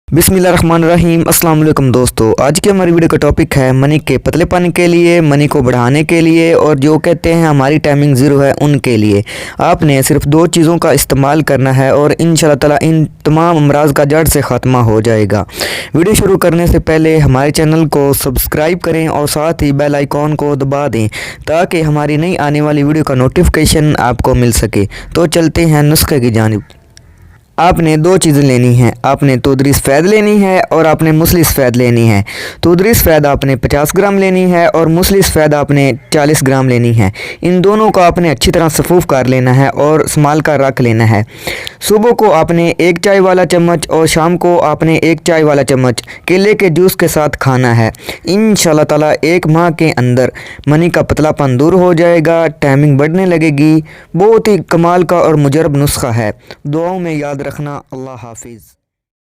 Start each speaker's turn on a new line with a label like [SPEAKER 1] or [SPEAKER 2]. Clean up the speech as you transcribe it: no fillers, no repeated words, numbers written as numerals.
[SPEAKER 1] बिस्मिल्लाहिर्रहमानिर्रहीम। अस्सलाम वालेकुम दोस्तों, आज के हमारी वीडियो का टॉपिक है मनी के पतले पानी के लिए, मनी को बढ़ाने के लिए और जो कहते हैं हमारी टाइमिंग ज़ीरो है उनके लिए। आपने सिर्फ दो चीज़ों का इस्तेमाल करना है और इंशाल्लाह ताला इन तमाम अमराज का जड़ से ख़ात्मा हो जाएगा। वीडियो शुरू करने से पहले हमारे चैनल को सब्सक्राइब करें और साथ ही बेल आइकॉन को दबा दें ताकि हमारी नई आने वाली वीडियो का नोटिफिकेशन आपको मिल सके। तो चलते हैं नुस्खे की जानिब। आपने दो चीज़ें लेनी हैं, आपने तूदरी सफ़ेद लेनी है और आपने मूसली सफ़ेद लेनी है। तूदरी सफ़ेद आपने 50 ग्राम लेनी है और मूसली सफ़ेद आपने 40 ग्राम लेनी है। इन दोनों को आपने अच्छी तरह सफ़ूफ़ कर लेना है और संभाल कर रख लेना है। सुबह को आपने 1 चाय वाला चम्मच और शाम को आपने 1 चाय वाला चम्मच केले के जूस के साथ खाना है। इंशाल्लाह ताला 1 माह के अंदर मनी का पतलापन दूर हो जाएगा, टाइमिंग बढ़ने लगेगी। बहुत ही कमाल का और मुजरब नुस्खा है। दुआओं में याद रखना। अल्लाह हाफिज़।